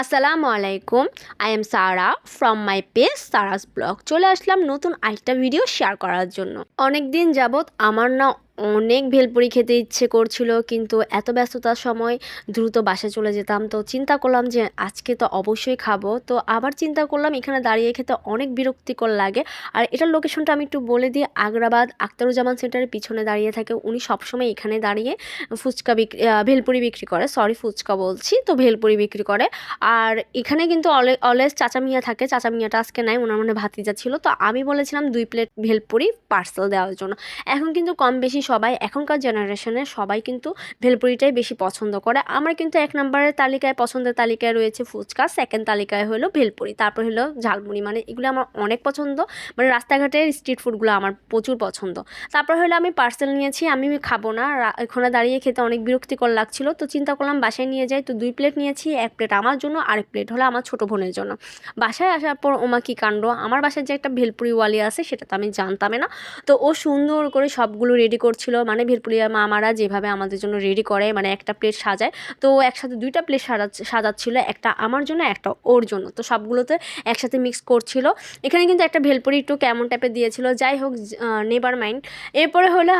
আসসালামু আলাইকুম। I am Sara from my page Sara's blog. চলে আসলাম নতুন আরেকটা ভিডিও শেয়ার করার জন্য। অনেক দিন যাবৎ আমার না অনেক ভেলপুরি খেতে ইচ্ছে করছিল, কিন্তু এত ব্যস্ততার সময় দ্রুত বাসায় চলে যেতাম। তো চিন্তা করলাম যে আজকে তো অবশ্যই খাবো। তো আবার চিন্তা করলাম এখানে দাঁড়িয়ে খেতে অনেক বিরক্তিকর লাগে। আর এটার লোকেশনটা আমি একটু বলে দিই, আগ্রাবাদ আখতারুজ্জামান সেন্টারের পিছনে দাঁড়িয়ে থাকে উনি। সবসময় এখানে দাঁড়িয়ে ফুচকা বিক্রি ভেলপুরি বিক্রি করে, সরি ফুচকা বলছি, তো ভেলপুরি বিক্রি করে। আর এখানে কিন্তু অলওয়েজ চাচা মিয়া থাকে। চাচা মিয়াটা আজকে নাই, ওনার মনে ভাতিজা ছিল। তো আমি বলেছিলাম 2 প্লেট ভেলপুরি পার্সেল দেওয়ার জন্য। এখন কিন্তু কম বেশি সবাই, এখনকার জেনারেশনে সবাই কিন্তু ভেলপুরিটাই বেশি পছন্দ করে। আমার কিন্তু 1 নম্বরের তালিকায়, পছন্দের তালিকায় রয়েছে ফুচকা, সেকেন্ড তালিকায় হলো ভেলপুরি, তারপর হলো ঝালমুড়ি। মানে এগুলো আমার অনেক পছন্দ, মানে রাস্তাঘাটের স্ট্রিট ফুডগুলো আমার প্রচুর পছন্দ। তারপর হলো আমি পার্সেল নিয়েছি, আমি খাবো না, এখানে দাঁড়িয়ে খেতে অনেক বিরক্তিকর লাগছিল। তো চিন্তা করলাম বাসায় নিয়ে যাই। তো 2 প্লেট নিয়েছি, 1 প্লেট আমার জন্য, আরেক প্লেট হলো আমার ছোটো বোনের জন্য। বাসায় আসার পর ওমা কি কাণ্ড, আমার বাসায় যে একটা ভেলপুরিওয়ালি আছে সেটা তো আমি জানতামই না। তো ও সুন্দর করে সবগুলো রেডি করছিল, মানে ভেলপুরি মামারা যেভাবে আমাদের জন্য রেডি করে, মানে একটা প্লেট সাজায়। তো একসাথে 2টা প্লেট সাজাচ্ছিল, একটা আমার জন্য একটা ওর জন্য। তো সবগুলোতে একসাথে মিক্স করছিল। এখানে কিন্তু একটা ভেলপুরি একটু কেমন টাইপের দিয়েছিল, যাই হোক নেভার মাইন্ড। এরপরে হলো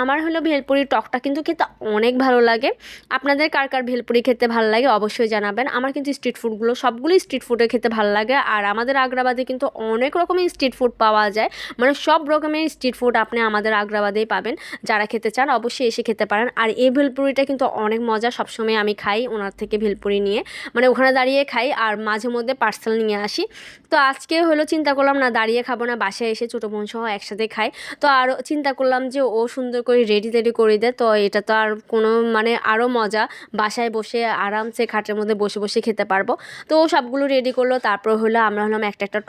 আমার হলো ভেলপুরির টকটা কিন্তু খেতে অনেক ভালো লাগে। আপনাদের কার কার ভেলপুরি খেতে ভালো লাগে অবশ্যই জানাবেন। আমার কিন্তু স্ট্রিট ফুডগুলো সবগুলোই স্ট্রিট ফুডে খেতে ভালো লাগে। আর আমাদের আগ্রাবাদে কিন্তু অনেক রকমের স্ট্রিট ফুড পাওয়া যায়, মানে সব রকমের স্ট্রিট ফুড আপনি আমাদের আগ্রাবাদেই পাবেন। যারা খেতে চান অবশ্যই এসে খেতে পারেন। আর এই ভেলপুরিটা কিন্তু অনেক মজা, সবসময় আমি খাই ওনার থেকে ভেলপুরি নিয়ে, মানে ওখানে দাঁড়িয়ে খাই আর মাঝে মধ্যে পার্সেল নিয়ে আসি। তো আজকে হলো চিন্তা করলাম না দাঁড়িয়ে খাবো না, বাসায় এসে ছোটো বোন সহ একসাথে খাই। তো আরও চিন্তা করলাম যে ও সুন্দর করে রেডি করে দেয়, তো এটা তো আর কোনো মানে আরও মজা, বাসায় বসে আরামসে খাটের মধ্যে বসে বসে খেতে পারবো। তো ও সবগুলো রেডি করলো, তারপর হলো আমরা হলাম একটা একটা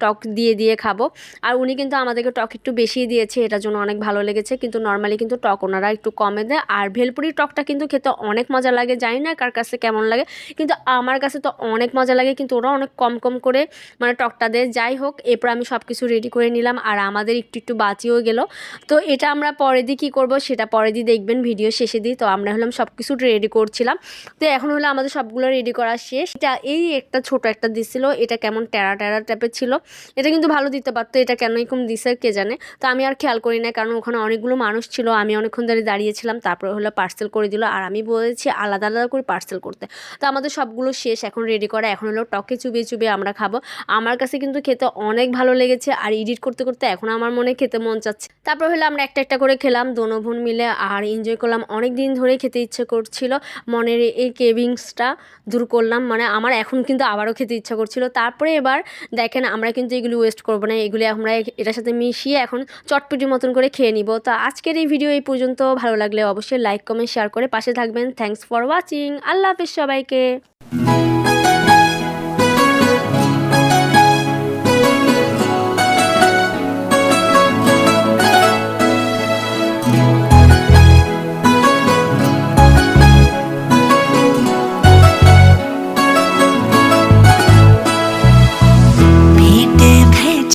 টক দিয়ে খাবো। আর উনি কিন্তু আমাদেরকে টক একটু বেশিই দিয়েছে, এটার জন্য অনেক ভালো লেগেছে। কিন্তু নর্মালি কিন্তু টক ওনারা একটু কমে দেয়। আর ভেলপুরির টকটা কিন্তু খেতে অনেক মজা লাগে, জানি না কার কাছে কেমন লাগে, কিন্তু আমার কাছে তো অনেক মজা লাগে। কিন্তু ওরা অনেক কম কম করে মানে টকটা দেয়। যাই হোক, এরপর আমি সব কিছু রেডি করে নিলাম, আর আমাদের একটু একটু বাঁচিয়েও গেল। তো এটা আমরা পরে দিয়ে কী করবো সেটা পরে দিয়ে দেখবেন ভিডিও শেষে দিই। তো আমরা হলাম সব কিছু রেডি করছিলাম। তো এখন হলো আমাদের সবগুলো রেডি করা শেষ। এটা এই একটা ছোট একটা দিছিল, এটা কেমন টেরা টাইপের ছিল, এটা কিন্তু ভালো দিতে পারতো, এটা কেন এরকম দিছে কে জানে। তো আমি আর খেয়াল করি না, কারণ ওখানে অনেকগুলো মানুষ ছিল, আমি অনেকক্ষণ ধরে দাঁড়িয়েছিলাম। তারপরে হলো পার্সেল করে দিল, আর আমি বলেছি আলাদা আলাদা করে পার্সেল করতে। তো আমাদের সবগুলো শেষ, এখন রেডি করা, এখন হলো টকে চুবিয়ে চুবিয়ে আমরা খাবো। আমার কাছে কিন্তু খেতে অনেক ভালো লেগেছে, আর এডিট করতে করতে এখন আমার মনে খেতে মন চাচ্ছে। তারপর হলো আমরা একটা একটা করে খেলাম দোনো বোন মিলে, আর এনজয় করলাম। অনেক দিন ধরে খেতে ইচ্ছে করছিল, মনের এই কেভিংসটা দূর করলাম, মানে আমার এখন কিন্তু আবারও খেতে ইচ্ছা করছিল। তারপরে এবার দেখেন আমরা কিন্তু এগুলি ওয়েস্ট করবো না, এগুলি আমরা এটার সাথে মিশিয়ে এখন চটপটির মতন করে খেয়ে নিব। তো আজকের এই ভিডিও এই পর্যন্ত, ভালো লাগলে অবশ্যই লাইক কমেন্ট শেয়ার করে পাশে থাকবেন। থ্যাংকস ফর ওয়াচিং, আল্লাহ হাফেজ সবাইকে।